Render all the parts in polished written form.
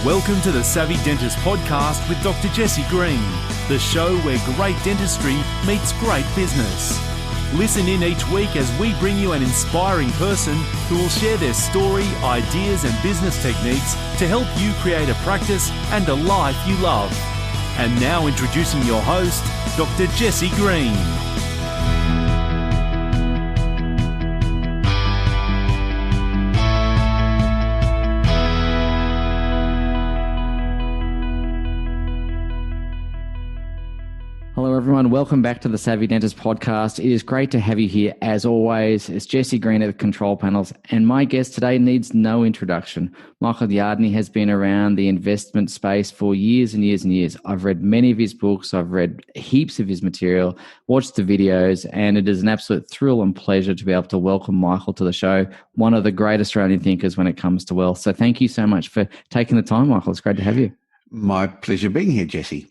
Welcome to the Savvy Dentist Podcast with Dr. Jesse Green, the show where great dentistry meets great business. Listen in each week as we bring you an inspiring person who will share their story, ideas and business techniques to help you create a practice and a life you love. And now introducing your host, Dr. Jesse Green. Hello everyone, welcome back to the Savvy Dentist Podcast. It is great to have you here as always. It's Jesse Green at the control panels, and my guest today needs no introduction. Michael Yardney has been around the investment space for years and years and years. I've read many of his books, I've read heaps of his material, watched the videos, and it is an absolute thrill and pleasure to be able to welcome Michael to the show, one of the great Australian thinkers when it comes to wealth. So thank you so much for taking the time, Michael. It's great to have you. My pleasure being here, Jesse.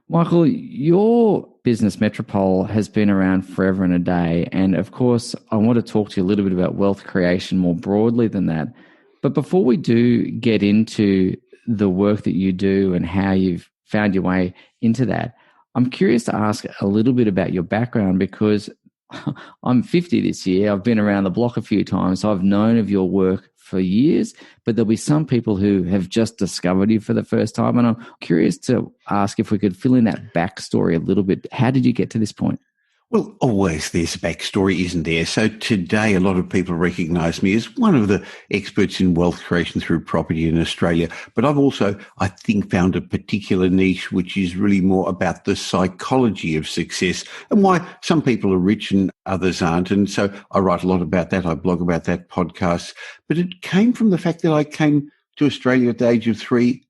Michael, your business Metropole has been around forever and a day. And of course, I want to talk to you a little bit about wealth creation more broadly than that. But before we do get into the work that you do and how you've found your way into that, I'm curious to ask a little bit about your background, because I'm 50 this year. I've been around the block a few times. So I've known of your work for years, but there'll be some people who have just discovered you for the first time. And I'm curious to ask if we could fill in that backstory a little bit. How did you get to this point? Well, always there's a backstory, isn't there? So today, a lot of people recognise me as one of the experts in wealth creation through property in Australia. But I've also, I think, found a particular niche, which is really more about the psychology of success and why some people are rich and others aren't. And so I write a lot about that. I blog about that, podcasts. But it came from the fact that I came to Australia at the age of 3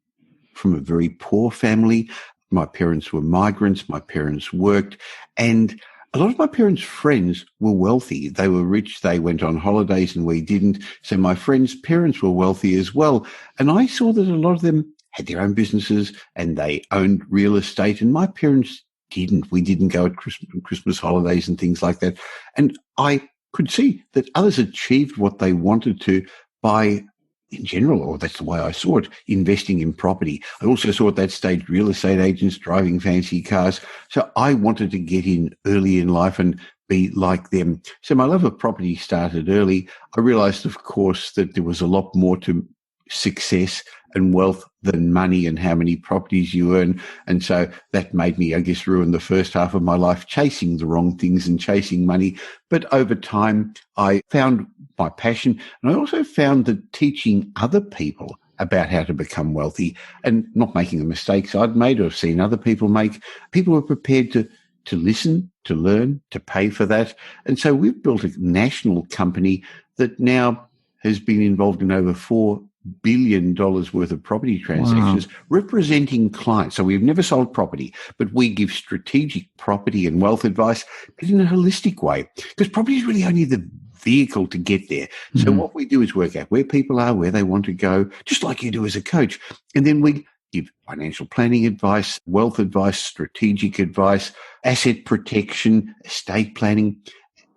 from a very poor family. My parents were migrants. My parents worked, and a lot of my parents' friends were wealthy. They were rich. They went on holidays and we didn't. So my friends' parents were wealthy as well. And I saw that a lot of them had their own businesses and they owned real estate. And my parents didn't. We didn't go at Christmas holidays and things like that. And I could see that others achieved what they wanted to by, in general, or that's the way I saw it, investing in property. I also saw at that stage real estate agents driving fancy cars. So I wanted to get in early in life and be like them. So my love of property started early. I realized, of course, that there was a lot more to success and wealth than money and how many properties you earn. And so that made me, I guess, ruin the first half of my life chasing the wrong things and chasing money. But over time, I found my passion. And I also found that teaching other people about how to become wealthy and not making the mistakes I'd made or seen other people make, people were prepared to listen, to learn, to pay for that. And so we've built a national company that now has been involved in over $4 billion worth of property transactions, representing clients. So we've never sold property, but we give strategic property and wealth advice, but in a holistic way, because property is really only the vehicle to get there. So what we do is work out where people are, where they want to go, just like you do as a coach. And then we give financial planning advice, wealth advice, strategic advice, asset protection, estate planning.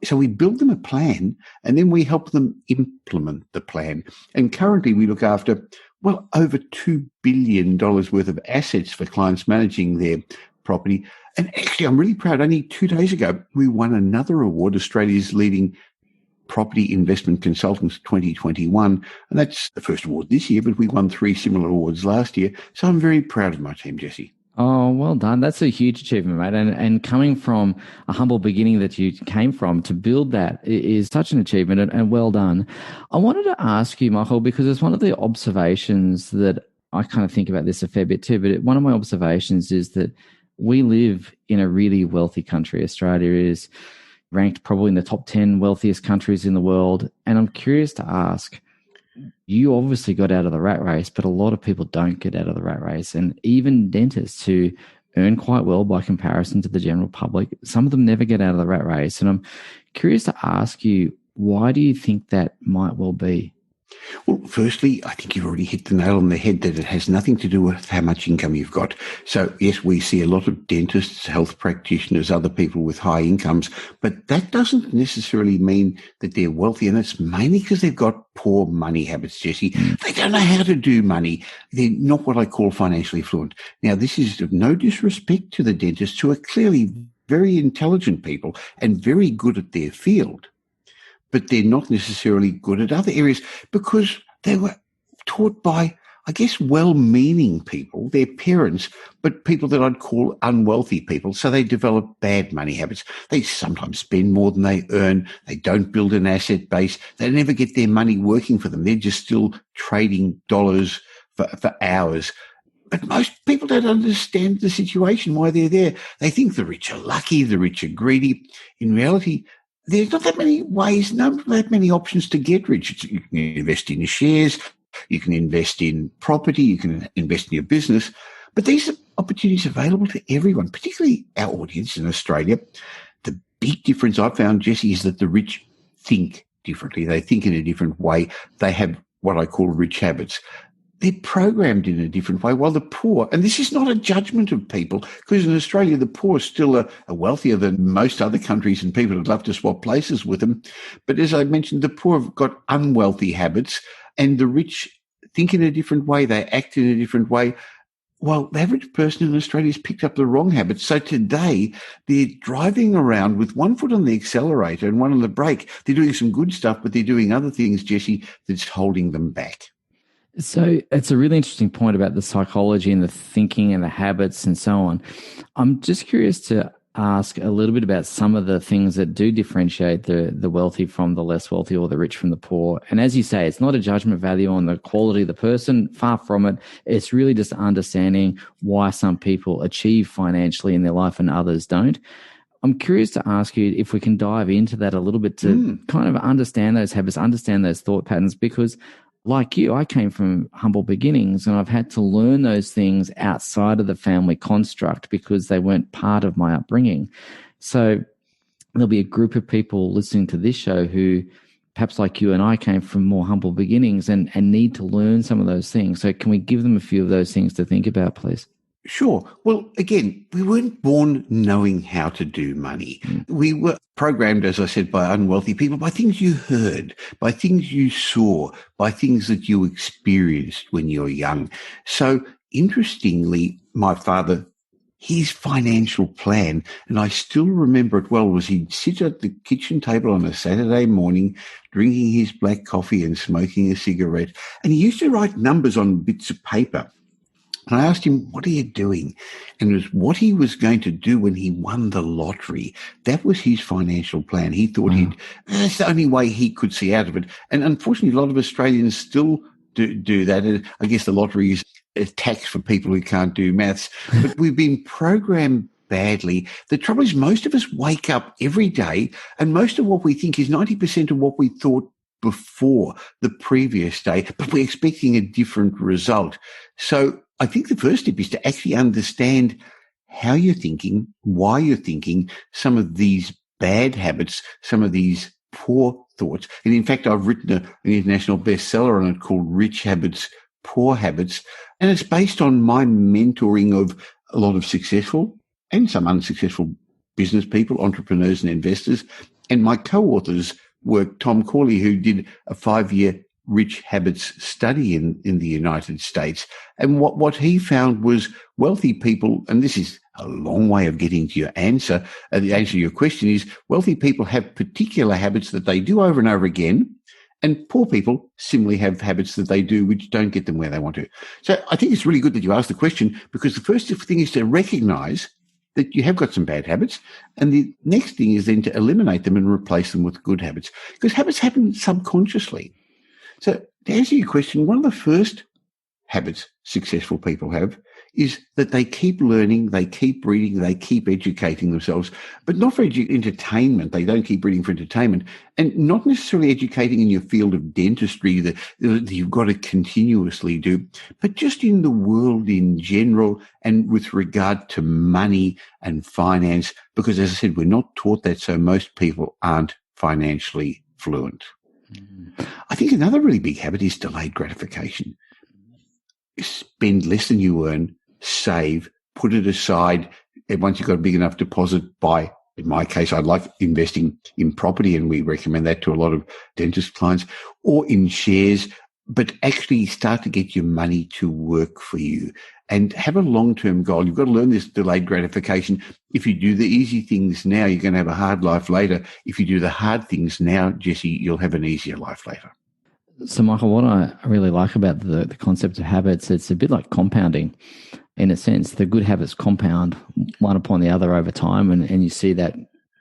So we build them a plan and then we help them implement the plan. And currently we look after, well, over $2 billion worth of assets for clients managing their property. And actually, I'm really proud. Only 2 days ago, we won another award, Australia's leading Property Investment Consultants 2021. And that's the first award this year, but we won 3 similar awards last year. So I'm very proud of my team, Jesse. Oh, well done. That's a huge achievement, mate. And coming from a humble beginning that you came from to build that is such an achievement and well done. I wanted to ask you, Michael, because it's one of the observations that I kind of think about this a fair bit too, but one of my observations is that we live in a really wealthy country. Australia is ranked probably in the top 10 wealthiest countries in the world. And I'm curious to ask, you obviously got out of the rat race, but a lot of people don't get out of the rat race. And even dentists who earn quite well by comparison to the general public, some of them never get out of the rat race. And I'm curious to ask you, why do you think that might well be? Well, firstly, I think you've already hit the nail on the head that it has nothing to do with how much income you've got. So, yes, we see a lot of dentists, health practitioners, other people with high incomes, but that doesn't necessarily mean that they're wealthy, and it's mainly because they've got poor money habits, Jesse. They don't know how to do money. They're not what I call financially fluent. Now, this is of no disrespect to the dentists, who are clearly very intelligent people and very good at their field, but they're not necessarily good at other areas because they were taught by, I guess, well-meaning people, their parents, but people that I'd call unwealthy people. So they develop bad money habits. They sometimes spend more than they earn. They don't build an asset base. They never get their money working for them. They're just still trading dollars for hours. But most people don't understand the situation, why they're there. They think the rich are lucky, the rich are greedy. In reality, there's not that many ways, not that many options to get rich. You can invest in shares, you can invest in property, you can invest in your business. But these are opportunities available to everyone, particularly our audience in Australia. The big difference I've found, Jesse, is that the rich think differently. They think in a different way. They have what I call rich habits. They're programmed in a different way, while the poor, and this is not a judgment of people, because in Australia, the poor still are wealthier than most other countries, and people would love to swap places with them. But as I mentioned, the poor have got unwealthy habits, and the rich think in a different way. They act in a different way, while the average person in Australia has picked up the wrong habits. So today, they're driving around with one foot on the accelerator and one on the brake. They're doing some good stuff, but they're doing other things, Jesse, that's holding them back. So it's a really interesting point about the psychology and the thinking and the habits and so on. I'm just curious to ask a little bit about some of the things that do differentiate the wealthy from the less wealthy, or the rich from the poor. And as you say, it's not a judgment value on the quality of the person, far from it. It's really just understanding why some people achieve financially in their life and others don't. I'm curious to ask you if we can dive into that a little bit to kind of understand those habits, understand those thought patterns, because like you, I came from humble beginnings, and I've had to learn those things outside of the family construct because they weren't part of my upbringing. So there'll be a group of people listening to this show who, perhaps like you and I, came from more humble beginnings and need to learn some of those things. So can we give them a few of those things to think about, please? Sure. Well, again, we weren't born knowing how to do money. We were programmed, as I said, by unwealthy people, by things you heard, by things you saw, by things that you experienced when you were young. So interestingly, my father, his financial plan, and I still remember it well, was he'd sit at the kitchen table on a Saturday morning, drinking his black coffee and smoking a cigarette, and he used to write numbers on bits of paper. And I asked him, what are you doing? And it was what he was going to do when he won the lottery. That was his financial plan. He thought that's the only way he could see out of it. And unfortunately, a lot of Australians still do that. And I guess the lottery is a tax for people who can't do maths. But we've been programmed badly. The trouble is, most of us wake up every day, and most of what we think is 90% of what we thought before the previous day, but we're expecting a different result. So I think the first step is to actually understand how you're thinking, why you're thinking, some of these bad habits, some of these poor thoughts. And in fact, I've written an international bestseller on it called Rich Habits, Poor Habits. And it's based on my mentoring of a lot of successful and some unsuccessful business people, entrepreneurs and investors. And my co-authors were Tom Corley, who did a 5-year Rich Habits study in the United States. And what he found was wealthy people, and this is a long way of getting to your answer. The answer to your question is wealthy people have particular habits that they do over and over again, and poor people similarly have habits that they do which don't get them where they want to. So I think it's really good that you asked the question, because the first thing is to recognize that you have got some bad habits, and the next thing is then to eliminate them and replace them with good habits, because habits happen subconsciously. So to answer your question, one of the first habits successful people have is that they keep learning, they keep reading, they keep educating themselves, but not for entertainment. They don't keep reading for entertainment, and not necessarily educating in your field of dentistry that you've got to continuously do, but just in the world in general and with regard to money and finance, because as I said, we're not taught that, so most people aren't financially fluent. I think another really big habit is delayed gratification. Spend less than you earn, save, put it aside, and once you've got a big enough deposit, buy. In my case, I like investing in property, and we recommend that to a lot of dentist clients, or in shares, but actually start to get your money to work for you and have a long-term goal. You've got to learn this delayed gratification. If you do the easy things now, you're going to have a hard life later. If you do the hard things now, Jesse, you'll have an easier life later. So, Michael, what I really like about the concept of habits, it's a bit like compounding. In a sense, the good habits compound one upon the other over time, and you see that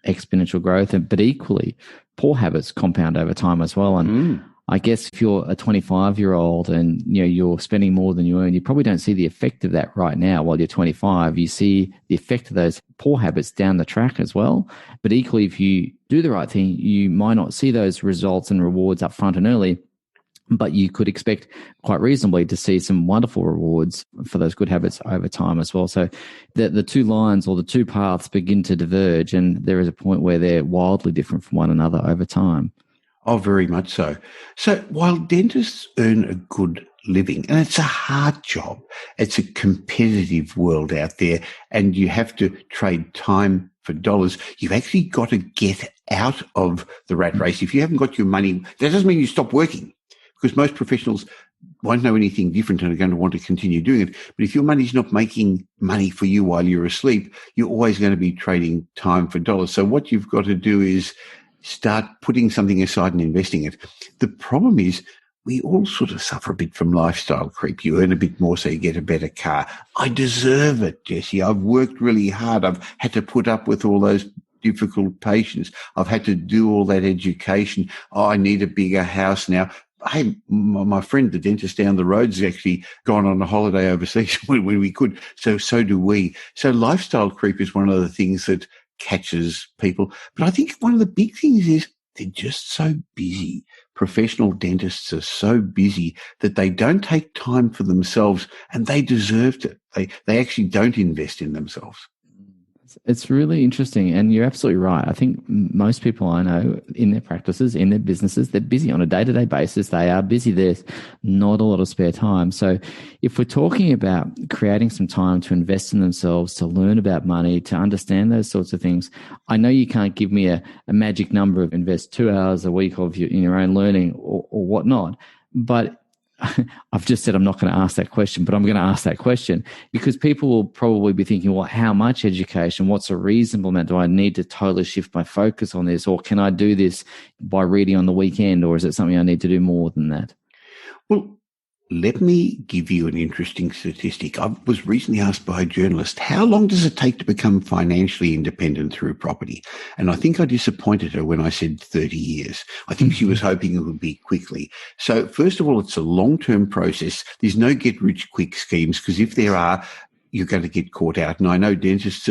exponential growth. But equally, poor habits compound over time as well. And I guess if you're a 25-year-old and you're spending more than you earn, you probably don't see the effect of that right now while you're 25. You see the effect of those poor habits down the track as well. But equally, if you do the right thing, you might not see those results and rewards up front and early, but you could expect quite reasonably to see some wonderful rewards for those good habits over time as well. So the two lines or the two paths begin to diverge, and there is a point where they're wildly different from one another over time. Oh, very much so. So while dentists earn a good living, and it's a hard job, it's a competitive world out there, and you have to trade time for dollars, you've actually got to get out of the rat race. If you haven't got your money, that doesn't mean you stop working, because most professionals won't know anything different and are going to want to continue doing it. But if your money's not making money for you while you're asleep, you're always going to be trading time for dollars. So what you've got to do is start putting something aside and investing it. The problem is we all sort of suffer a bit from lifestyle creep. You earn a bit more, so you get a better car. I deserve it, Jesse. I've worked really hard. I've had to put up with all those difficult patients. I've had to do all that education. Oh, I need a bigger house now. Hey, my friend, the dentist down the road's actually gone on a holiday overseas when we could. So do we. So lifestyle creep is one of the things that catches people. But I think one of the big things is they're just so busy. Professional dentists are so busy that they don't take time for themselves, and they deserve it. They actually don't invest in themselves. It's really interesting, and you're absolutely right. I think most people I know in their practices, in their businesses, they're busy on a day-to-day basis. They are busy. There's not a lot of spare time. So if we're talking about creating some time to invest in themselves, to learn about money, to understand those sorts of things, I know you can't give me a magic number of invest 2 hours a week in your own learning or whatnot, but I've just said I'm not going to ask that question, but I'm going to ask that question because people will probably be thinking, well, how much education? What's a reasonable amount? Do I need to totally shift my focus on this? Or can I do this by reading on the weekend? Or is it something I need to do more than that? Well, let me give you an interesting statistic. I was recently asked by a journalist, how long does it take to become financially independent through property? And I think I disappointed her when I said 30 years. I think she was hoping it would be quickly. So first of all, it's a long-term process. There's no get-rich-quick schemes, because if there are, you're going to get caught out. And I know dentists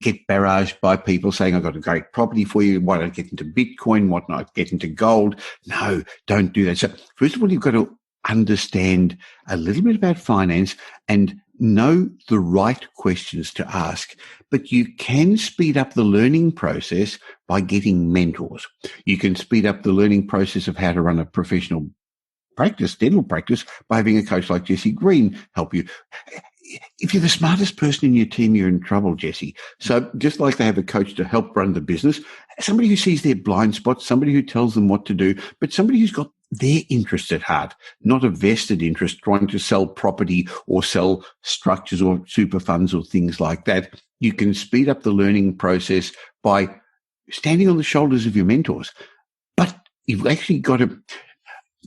get barraged by people saying, I've got a great property for you. Why don't I get into Bitcoin? Why not get into gold? No, don't do that. So first of all, you've got to understand a little bit about finance and know the right questions to ask. But you can speed up the learning process by getting mentors. You can speed up the learning process of how to run a professional practice, dental practice, by having a coach like Jesse Green help you. If you're the smartest person in your team, you're in trouble, Jesse. So just like they have a coach to help run the business, somebody who sees their blind spots, somebody who tells them what to do, but somebody who's got their interest at heart, not a vested interest trying to sell property or sell structures or super funds or things like that. You can speed up the learning process by standing on the shoulders of your mentors. But you've actually got to,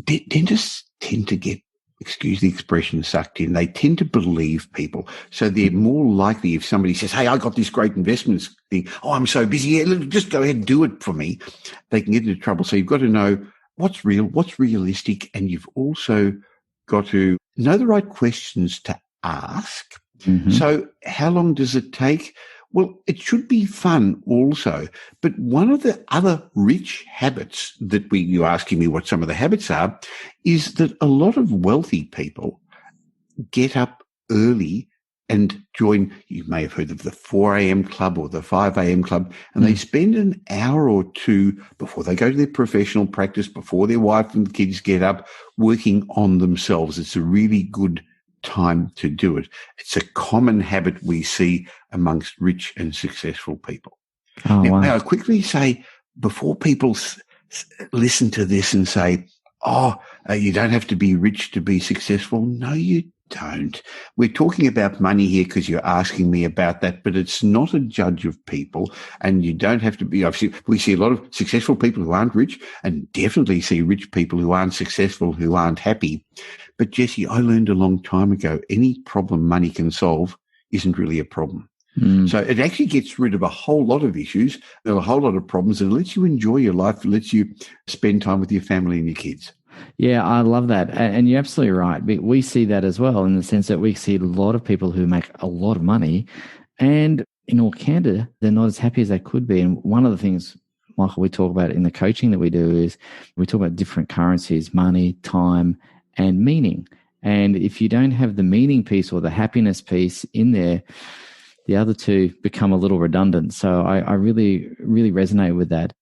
dentists tend to get, excuse the expression, sucked in. They tend to believe people. So they're more likely, if somebody says, hey, I got this great investments thing. Oh, I'm so busy. Yeah, just go ahead and do it for me. They can get into trouble. So you've got to know what's real, what's realistic, and you've also got to know the right questions to ask. Mm-hmm. So how long does it take? Well, it should be fun also. But one of the other rich habits that you're asking me what some of the habits are, is that a lot of wealthy people get up early and join, you may have heard of the 4 a.m. club or the 5 a.m. club, and they spend an hour or two before they go to their professional practice, before their wife and kids get up, working on themselves. It's a really good time to do it. It's a common habit we see amongst rich and successful people. Oh, Now, wow. may I quickly say, before people listen to this and say, you don't have to be rich to be successful. No, you don't. We're talking about money here because you're asking me about that, but it's not a judge of people, and you don't have to be. Obviously, we see a lot of successful people who aren't rich, and definitely see rich people who aren't successful, who aren't happy. But Jesse, I learned a long time ago, any problem money can solve isn't really a problem. So it actually gets rid of a whole lot of issues, a whole lot of problems, and it lets you enjoy your life, it lets you spend time with your family and your kids. Yeah, I love that. And you're absolutely right. We see that as well, in the sense that we see a lot of people who make a lot of money, and in all candor, they're not as happy as they could be. And one of the things, Michael, we talk about in the coaching that we do is we talk about different currencies: money, time, and meaning. And if you don't have the meaning piece or the happiness piece in there, the other two become a little redundant. So I really, really resonate with that.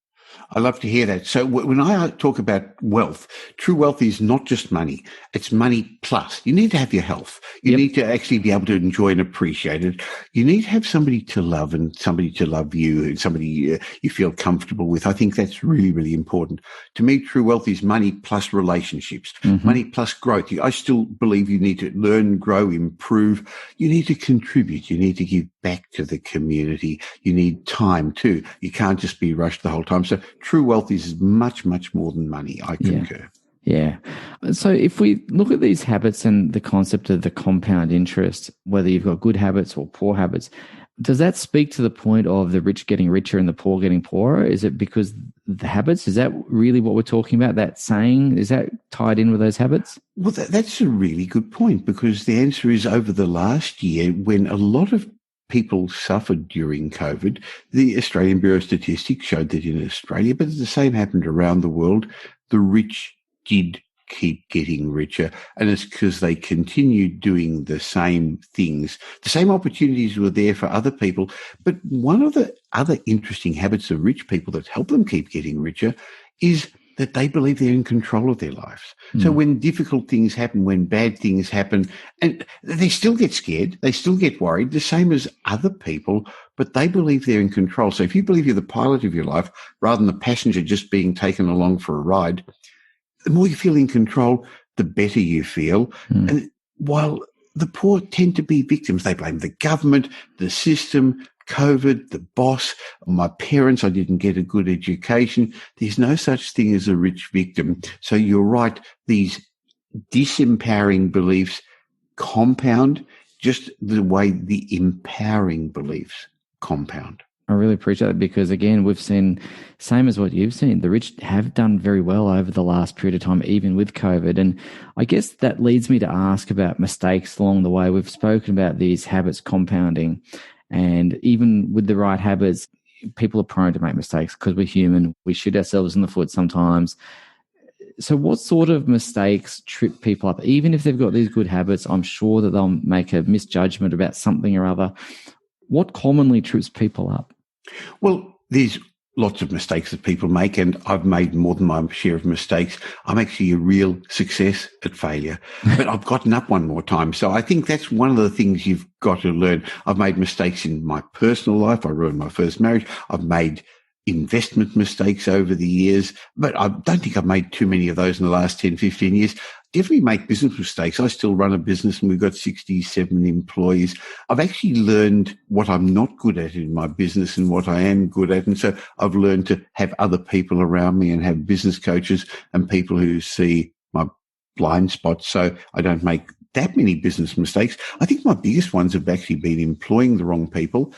I love to hear that. So when I talk about wealth, true wealth is not just money. It's money plus. You need to have your health. You need to actually be able to enjoy and appreciate it. You need to have somebody to love and somebody to love you and somebody you feel comfortable with. I think that's really, really important. To me, true wealth is money plus relationships, money plus growth. I still believe you need to learn, grow, improve. You need to contribute. You need to give back to the community. You need time too. You can't just be rushed the whole time. So true wealth is much, much more than money. I concur. Yeah. So if we look at these habits and the concept of the compound interest, whether you've got good habits or poor habits, does that speak to the point of the rich getting richer and the poor getting poorer? Is it because the habits? Is that really what we're talking about? That saying, is that tied in with those habits? Well, that's a really good point, because the answer is, over the last year, when a lot of people suffered during COVID, the Australian Bureau of Statistics showed that in Australia, but the same happened around the world, the rich did keep getting richer. And it's because they continued doing the same things. The same opportunities were there for other people. But one of the other interesting habits of rich people that help them keep getting richer is that they believe they're in control of their lives. So when difficult things happen, when bad things happen, and they still get scared, they still get worried, the same as other people, but they believe they're in control. So if you believe you're the pilot of your life rather than the passenger just being taken along for a ride, the more you feel in control, the better you feel. And while the poor tend to be victims, they blame the government, the system, COVID, the boss, my parents, I didn't get a good education. There's no such thing as a rich victim. So you're right, these disempowering beliefs compound just the way the empowering beliefs compound. I really appreciate it, because, again, we've seen, same as what you've seen, the rich have done very well over the last period of time, even with COVID. And I guess that leads me to ask about mistakes along the way. We've spoken about these habits compounding, and even with the right habits, people are prone to make mistakes because we're human. We shoot ourselves in the foot sometimes. So what sort of mistakes trip people up? Even if they've got these good habits, I'm sure that they'll make a misjudgment about something or other. What commonly trips people up? Well, there's lots of mistakes that people make, and I've made more than my share of mistakes. I'm actually a real success at failure, but I've gotten up one more time. So I think that's one of the things you've got to learn. I've made mistakes in my personal life. I ruined my first marriage. I've made investment mistakes over the years, but I don't think I've made too many of those in the last 10, 15 years. Definitely make business mistakes. I still run a business and we've got 67 employees. I've actually learned what I'm not good at in my business and what I am good at. And so I've learned to have other people around me and have business coaches and people who see my blind spots so I don't make that many business mistakes. I think my biggest ones have actually been employing the wrong people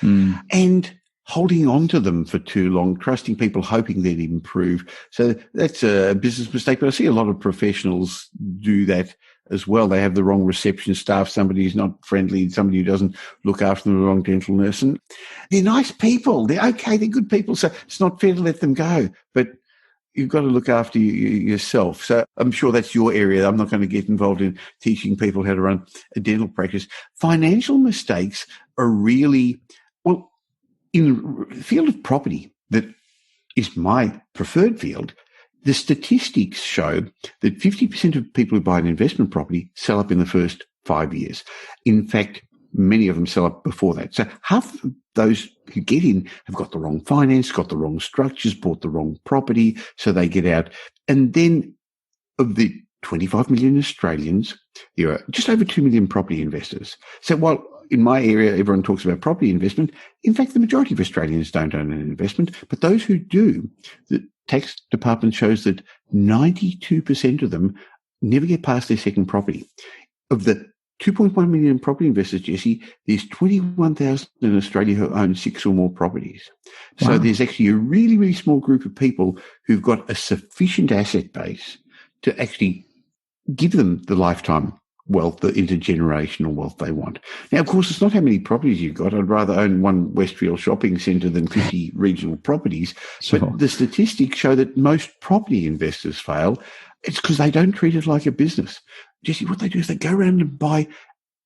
and holding on to them for too long, trusting people, hoping they'd improve. So that's a business mistake. But I see a lot of professionals do that as well. They have the wrong reception staff, somebody who's not friendly, somebody who doesn't look after them, the wrong dental nurse. And they're nice people. They're okay. They're good people. So it's not fair to let them go. But you've got to look after yourself. So I'm sure that's your area. I'm not going to get involved in teaching people how to run a dental practice. Financial mistakes are really, well, in the field of property that is my preferred field, the statistics show that 50% of people who buy an investment property sell up in the first 5 years. In fact, many of them sell up before that. So half of those who get in have got the wrong finance, got the wrong structures, bought the wrong property, so they get out. And then of the 25 million Australians, there are just over 2 million property investors. So while in my area everyone talks about property investment, in fact, the majority of Australians don't own an investment, but those who do, the tax department shows that 92% of them never get past their second property. Of the 2.1 million property investors, Jesse, there's 21,000 in Australia who own 6 or more properties. Wow. So there's actually a really, really small group of people who've got a sufficient asset base to actually give them the lifetime wealth, the intergenerational wealth they want. Now, of course, it's not how many properties you've got. I'd rather own one Westfield shopping centre than 50 regional properties. Sure. But the statistics show that most property investors fail. It's because they don't treat it like a business. Jesse, what they do is they go around and buy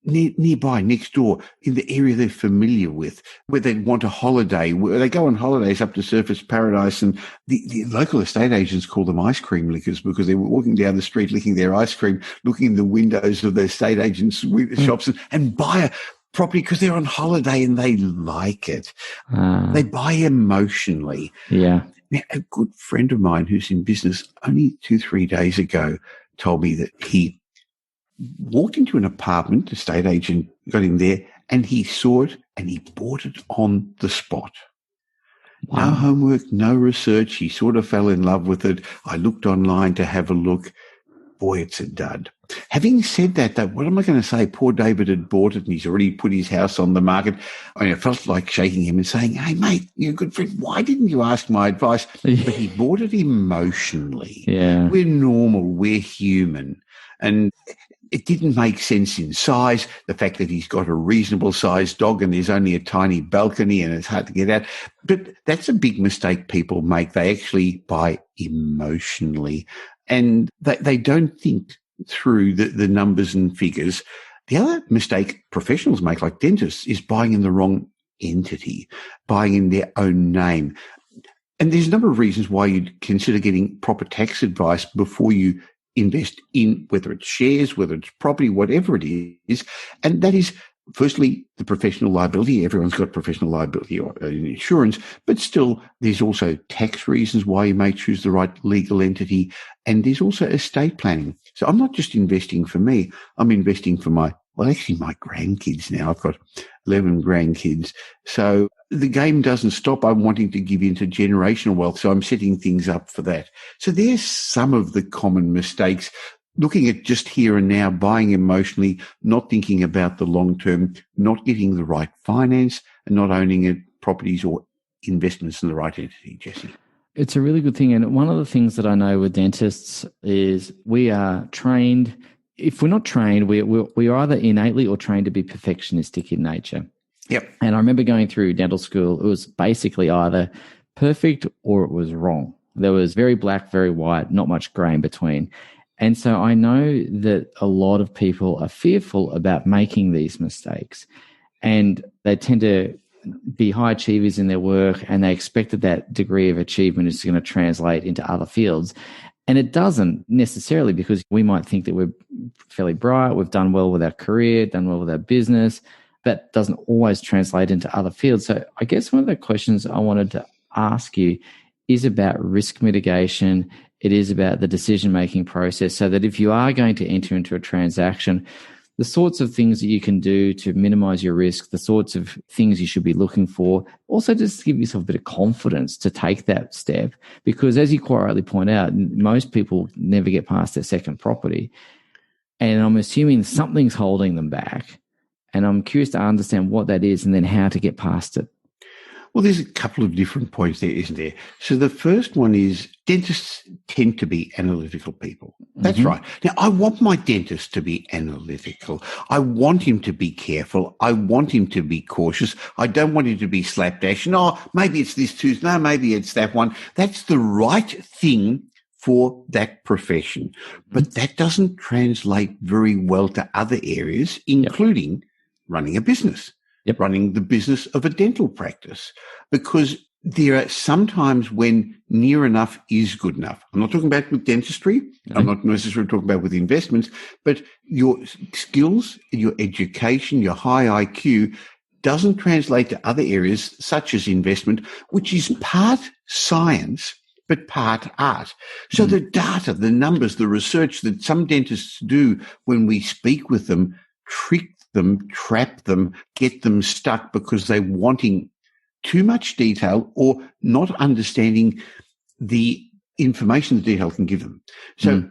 nearby, next door, in the area they're familiar with, where they want a holiday, where they go on holidays up to Surfers Paradise, and the local estate agents call them ice cream lickers because they were walking down the street licking their ice cream, looking in the windows of their estate agents' shops and buy a property because they're on holiday and they like it. They buy emotionally. Yeah. Now, a good friend of mine who's in business only 2-3 days ago told me that he walked into an apartment, estate agent got him there, and he saw it and he bought it on the spot. Wow. No homework, no research. He sort of fell in love with it. I looked online to have a look. Boy, it's a dud. Having said that, though, what am I going to say? Poor David had bought it and he's already put his house on the market. I mean, I felt like shaking him and saying, hey, mate, you're a good friend. Why didn't you ask my advice? But he bought it emotionally. Yeah. We're normal. We're human. And it didn't make sense in size, the fact that he's got a reasonable sized dog and there's only a tiny balcony and it's hard to get out. But that's a big mistake people make. They actually buy emotionally and they don't think through the numbers and figures. The other mistake professionals make, like dentists, is buying in the wrong entity, buying in their own name. And there's a number of reasons why you'd consider getting proper tax advice before you invest in, whether it's shares, whether it's property, whatever it is. And that is, firstly, the professional liability. Everyone's got professional liability or insurance, but still there's also tax reasons why you may choose the right legal entity. And there's also estate planning. So I'm not just investing for me. I'm investing for my grandkids now. I've got 11 grandkids. So the game doesn't stop. I'm wanting to give into generational wealth. So I'm setting things up for that. So there's some of the common mistakes. Looking at just here and now, buying emotionally, not thinking about the long term, not getting the right finance, and not owning it, properties or investments in the right entity, Jesse. It's a really good thing. And one of the things that I know with dentists is we are trained. If we're not trained, we are either innately or trained to be perfectionistic in nature. Yep. And I remember going through dental school, it was basically either perfect or it was wrong. There was very black, very white, not much grey in between. And so I know that a lot of people are fearful about making these mistakes, and they tend to be high achievers in their work, and they expect that degree of achievement is going to translate into other fields. And it doesn't necessarily, because we might think that we're fairly bright, we've done well with our career, done well with our business. That doesn't always translate into other fields. So I guess one of the questions I wanted to ask you is about risk mitigation. It is about the decision-making process, so that if you are going to enter into a transaction, the sorts of things that you can do to minimize your risk, the sorts of things you should be looking for, also just give yourself a bit of confidence to take that step. Because as you quite rightly point out, most people never get past their second property. And I'm assuming something's holding them back. And I'm curious to understand what that is and then how to get past it. Well, there's a couple of different points there, isn't there? So the first one is dentists tend to be analytical people. That's right. Now, I want my dentist to be analytical. I want him to be careful. I want him to be cautious. I don't want him to be slapdash. No, maybe it's this tooth. No, maybe it's that one. That's the right thing for that profession. But that doesn't translate very well to other areas, including running a business. Running the business of a dental practice, because there are sometimes when near enough is good enough. I'm not talking about with dentistry. I'm not necessarily talking about with investments, but your skills, your education, your high IQ doesn't translate to other areas such as investment, which is part science, but part art. So the data, the numbers, the research that some dentists do when we speak with them trick them, trap them, get them stuck because they're wanting too much detail or not understanding the information the detail can give them. So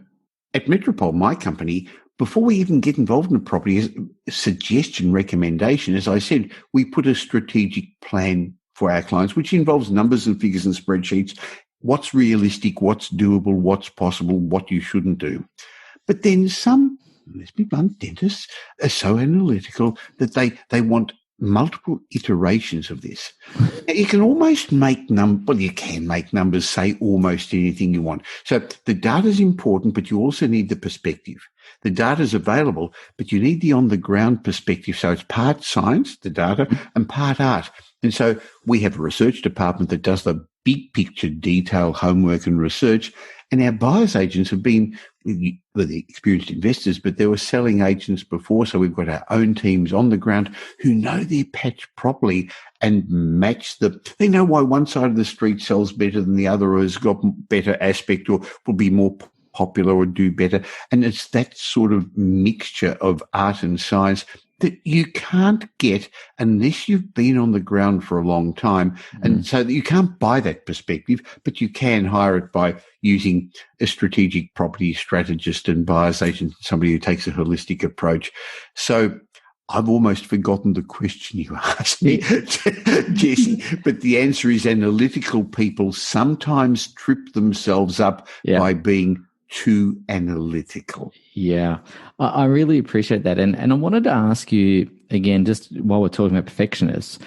at Metropole, my company, before we even get involved in a property suggestion recommendation, as I said, we put a strategic plan for our clients, which involves numbers and figures and spreadsheets, what's realistic, what's doable, what's possible, what you shouldn't do. But then some, let's be blunt, dentists are so analytical that they want multiple iterations of this. Now, you can almost make you can make numbers say almost anything you want. So the data is important, but you also need the perspective. The data is available, but you need the on-the-ground perspective. So it's part science, the data, and part art. And so we have a research department that does the big picture detail homework and research. And our buyers agents have been the experienced investors, but they were selling agents before. So we've got our own teams on the ground who know their patch properly and match they know why one side of the street sells better than the other or has got better aspect or will be more popular or do better. And it's that sort of mixture of art and science that you can't get unless you've been on the ground for a long time. And so you can't buy that perspective, but you can hire it by using a strategic property strategist and buyer's agent, somebody who takes a holistic approach. So I've almost forgotten the question you asked me, Jesse, but the answer is analytical people sometimes trip themselves up by being too analytical. Yeah, I really appreciate that. And I wanted to ask you again, just while we're talking about perfectionists,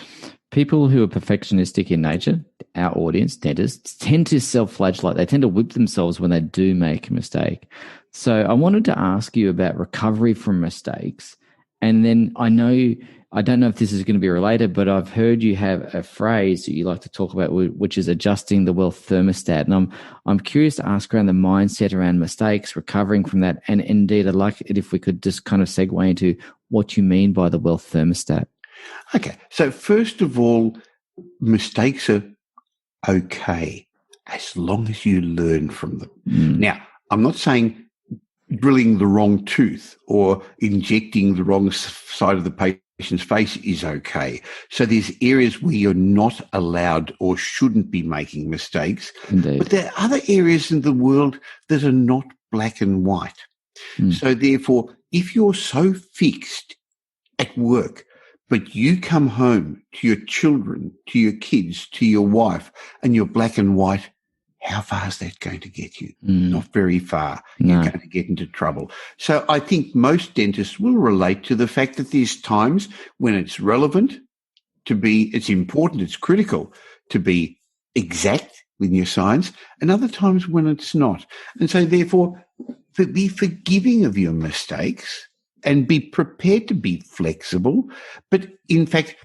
people who are perfectionistic in nature, our audience, dentists, tend to self-flagellate. They tend to whip themselves when they do make a mistake. So I wanted to ask you about recovery from mistakes. And then I don't know if this is going to be related, but I've heard you have a phrase that you like to talk about, which is adjusting the wealth thermostat. And I'm curious to ask around the mindset around mistakes, recovering from that. And indeed, I'd like it if we could just kind of segue into what you mean by the wealth thermostat. Okay. So first of all, mistakes are okay as long as you learn from them. Now, I'm not saying drilling the wrong tooth or injecting the wrong side of the patient's face is okay. So there's areas where you're not allowed or shouldn't be making mistakes. Indeed. But there are other areas in the world that are not black and white. So therefore, if you're so fixed at work, but you come home to your children, to your kids, to your wife, and you're black and white, how far is that going to get you? Not very far. No. You're going to get into trouble. So I think most dentists will relate to the fact that there's times when it's relevant it's important, it's critical to be exact with your science, and other times when it's not. And so therefore, be forgiving of your mistakes and be prepared to be flexible. But in fact,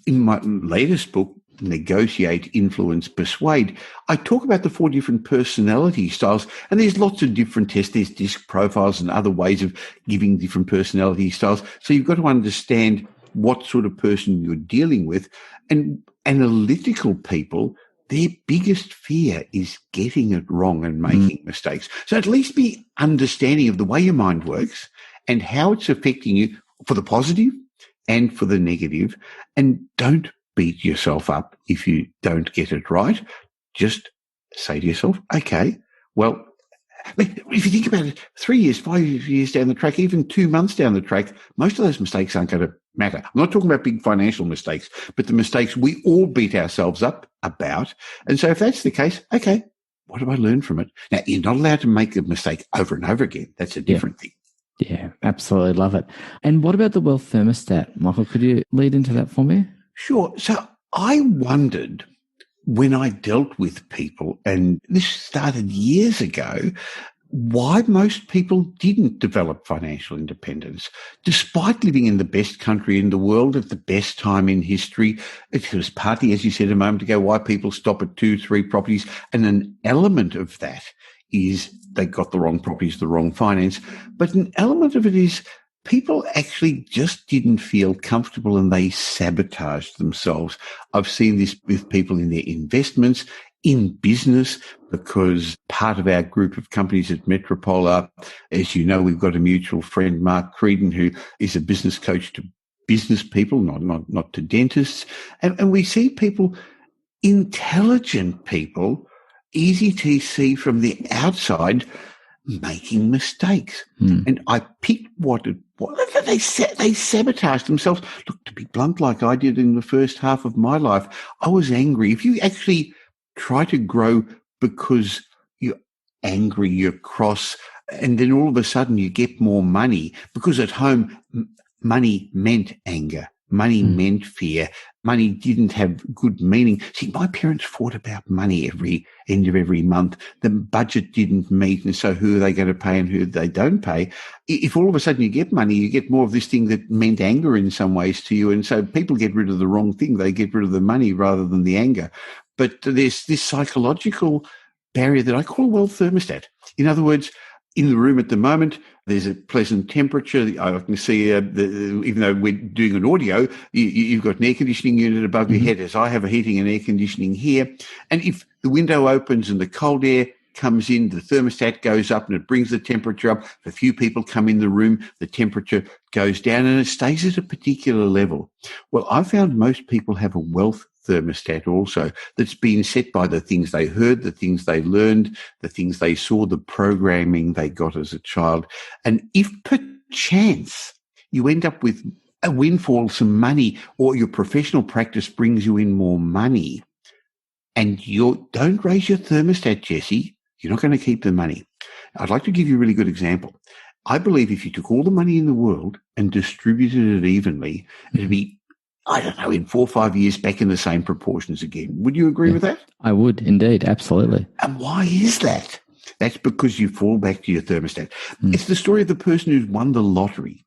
in my latest book, Negotiate, Influence, Persuade, I talk about the 4 different personality styles, and there's lots of different tests. There's disc profiles and other ways of giving different personality styles. So you've got to understand what sort of person you're dealing with. And analytical people, their biggest fear is getting it wrong and making mistakes. So at least be understanding of the way your mind works and how it's affecting you for the positive and for the negative, and don't beat yourself up if you don't get it right. Just say to yourself, okay, well, If you think about it, 3 years, 5 years down the track, even 2 months down the track, most of those mistakes aren't going to matter. I'm not talking about big financial mistakes, but the mistakes we all beat ourselves up about. And so if that's the case, okay, what have I learned from it? Now, you're not allowed to make a mistake over and over again. That's a different thing. Yeah, absolutely. Love it. And what about the wealth thermostat, Michael? Could you lead into that for me? Sure. So I wondered when I dealt with people, and this started years ago, why most people didn't develop financial independence, despite living in the best country in the world at the best time in history. It was partly, as you said a moment ago, why people stop at 2, 3 properties. And an element of that is they got the wrong properties, the wrong finance. But an element of it is people actually just didn't feel comfortable and they sabotaged themselves. I've seen this with people in their investments, in business, because part of our group of companies at Metropolar, as you know, we've got a mutual friend, Mark Creedon, who is a business coach to business people, not to dentists. And we see people, intelligent people, easy to see from the outside, making mistakes. And I picked what they sabotaged themselves. Look, to be blunt, like I did in the first half of my life, I was angry. If you actually try to grow because you're angry, you're cross, and then all of a sudden you get more money, because at home money meant anger. Money meant fear. Money didn't have good meaning. See, my parents fought about money every end of every month. The budget didn't meet, and so who are they going to pay and who they don't pay? If all of a sudden you get money, you get more of this thing that meant anger in some ways to you, and so people get rid of the wrong thing. They get rid of the money rather than the anger. But there's this psychological barrier that I call a wealth thermostat. In other words, in the room at the moment, there's a pleasant temperature. I can see, even though we're doing an audio, you've got an air conditioning unit above your head, as I have a heating and air conditioning here. And if the window opens and the cold air comes in, the thermostat goes up and it brings the temperature up. If a few people come in the room, the temperature goes down and it stays at a particular level. Well, I found most people have a wealth thermostat also that's been set by the things they heard, the things they learned, the things they saw, the programming they got as a child. And if perchance you end up with a windfall, some money, or your professional practice brings you in more money, and you don't raise your thermostat, Jesse, you're not going to keep the money. I'd like to give you a really good example. I believe if you took all the money in the world and distributed it evenly, it'd be, I don't know, in 4 or 5 years back in the same proportions again. Would you agree with that? I would, indeed. Absolutely. And why is that? That's because you fall back to your thermostat. It's the story of the person who's won the lottery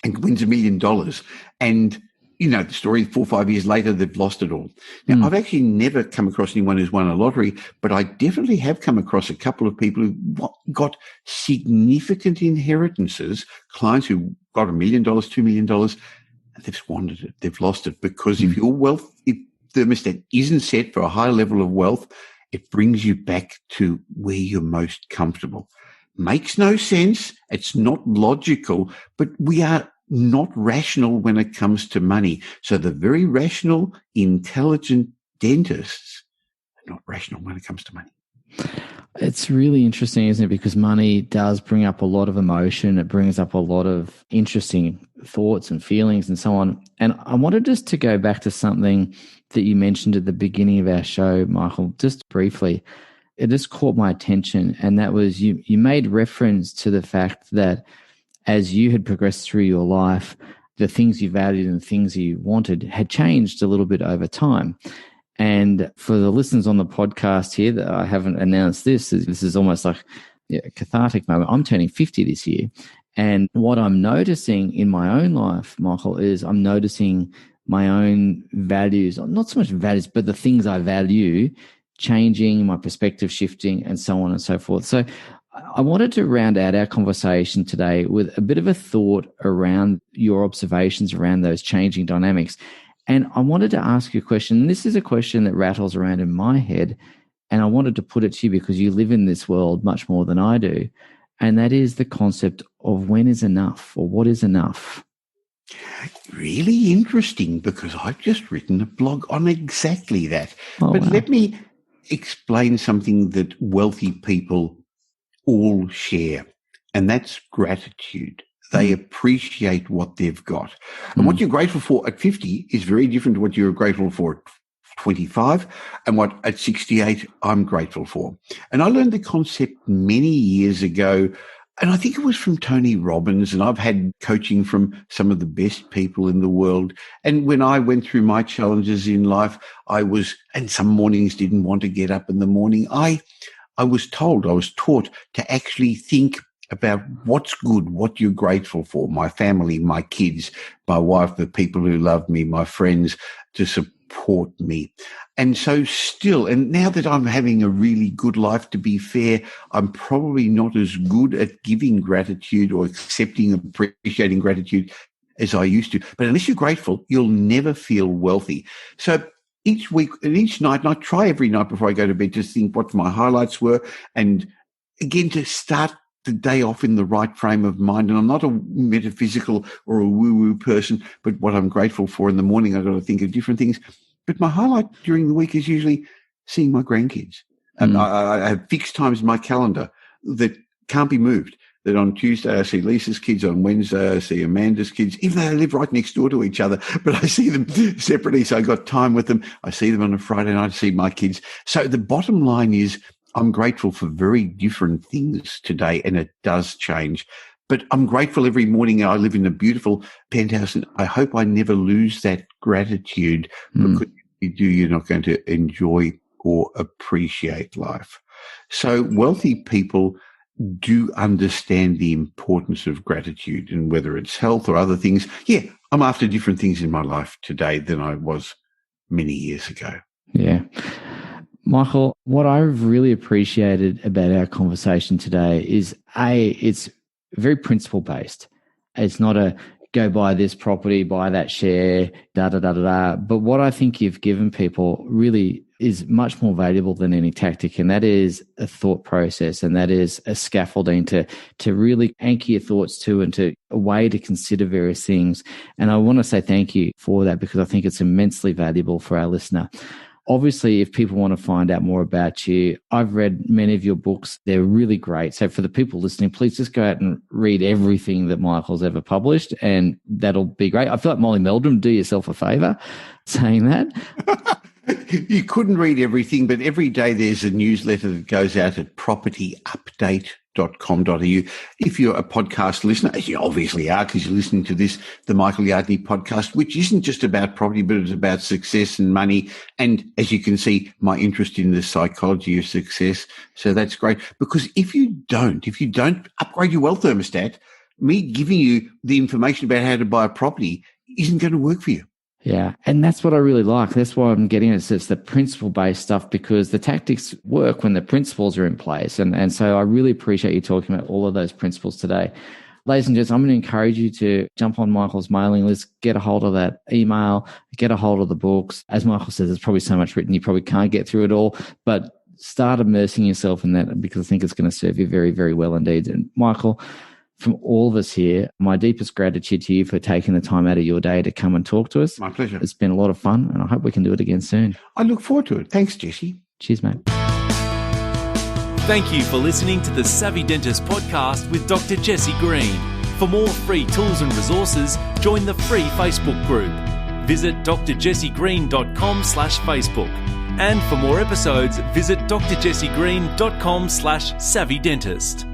and wins $1 million. And, you know, the story 4 or 5 years later, they've lost it all. Now, I've actually never come across anyone who's won a lottery, but I definitely have come across a couple of people who got significant inheritances, clients who got $1 million, $2 million, they've squandered it. They've lost it because if your wealth, if thermostat isn't set for a high level of wealth, it brings you back to where you're most comfortable. Makes no sense. It's not logical, but we are not rational when it comes to money. So the very rational, intelligent dentists are not rational when it comes to money. It's really interesting, isn't it? Because money does bring up a lot of emotion. It brings up a lot of interesting thoughts and feelings and so on. And I wanted just to go back to something that you mentioned at the beginning of our show, Michael, just briefly. It just caught my attention. And that was you made reference to the fact that as you had progressed through your life, the things you valued and the things you wanted had changed a little bit over time. And for the listeners on the podcast here, that I haven't announced this is almost like a cathartic moment. I'm turning 50 this year. And what I'm noticing in my own life, Michael, is I'm noticing my own values, not so much values, but the things I value changing, my perspective shifting, and so on and so forth. So I wanted to round out our conversation today with a bit of a thought around your observations around those changing dynamics. And I wanted to ask you a question. This is a question that rattles around in my head, and I wanted to put it to you because you live in this world much more than I do. And that is the concept of when is enough, or what is enough? Really interesting, because I've just written a blog on exactly that. But let me explain something that wealthy people all share, and that's gratitude. They appreciate what they've got. And what you're grateful for at 50 is very different to what you're grateful for at 25 and what at 68 I'm grateful for. And I learned the concept many years ago, and I think it was from Tony Robbins, and I've had coaching from some of the best people in the world. And when I went through my challenges in life, and some mornings didn't want to get up in the morning, I was taught to actually think about what's good, what you're grateful for, my family, my kids, my wife, the people who love me, my friends, to support me. And so still, and now that I'm having a really good life, to be fair, I'm probably not as good at giving gratitude or accepting, appreciating gratitude as I used to. But unless you're grateful, you'll never feel wealthy. So each week and each night, and I try every night before I go to bed to think what my highlights were, and again to start the day off in the right frame of mind. And I'm not a metaphysical or a woo-woo person, but what I'm grateful for in the morning, I've got to think of different things. But my highlight during the week is usually seeing my grandkids. I have fixed times in my calendar that can't be moved. That on Tuesday I see Lisa's kids, on Wednesday I see Amanda's kids, even though they live right next door to each other, but I see them separately, so I got time with them. I see them on a Friday night, I see my kids. So the bottom line is I'm grateful for very different things today, and it does change. But I'm grateful every morning. I live in a beautiful penthouse, and I hope I never lose that gratitude, because if you do, you're not going to enjoy or appreciate life. So wealthy people do understand the importance of gratitude, and whether it's health or other things. Yeah, I'm after different things in my life today than I was many years ago. Yeah. Michael, what I've really appreciated about our conversation today is, it's very principle-based. It's not a go buy this property, buy that share, da-da-da-da-da. But what I think you've given people really is much more valuable than any tactic, and that is a thought process, and that is a scaffolding to really anchor your thoughts to, and to a way to consider various things. And I want to say thank you for that, because I think it's immensely valuable for our listener. Obviously, if people want to find out more about you, I've read many of your books. They're really great. So for the people listening, please just go out and read everything that Michael's ever published, and that'll be great. I feel like Molly Meldrum, do yourself a favor saying that. You couldn't read everything, but every day there's a newsletter that goes out at propertyupdate.com.au. If you're a podcast listener, as you obviously are because you're listening to this, the Michael Yardney podcast, which isn't just about property, but it's about success and money. And as you can see, my interest in the psychology of success. So that's great, because if you don't upgrade your wealth thermostat, me giving you the information about how to buy a property isn't going to work for you. Yeah. And that's what I really like. That's why I'm getting it. It's the principle-based stuff, because the tactics work when the principles are in place. And so I really appreciate you talking about all of those principles today. Ladies and gents, I'm going to encourage you to jump on Michael's mailing list, get a hold of that email, get a hold of the books. As Michael says, there's probably so much written, you probably can't get through it all, but start immersing yourself in that, because I think it's going to serve you very, very well indeed. And Michael, from all of us here, my deepest gratitude to you for taking the time out of your day to come and talk to us. My pleasure. It's been a lot of fun, and I hope we can do it again soon. I look forward to it. Thanks, Jesse. Cheers, mate. Thank you for listening to the Savvy Dentist podcast with Dr. Jesse Green. For more free tools and resources, join the free Facebook group. Visit drjessegreen.com/Facebook. And for more episodes, visit drjessegreen.com/savvydentist.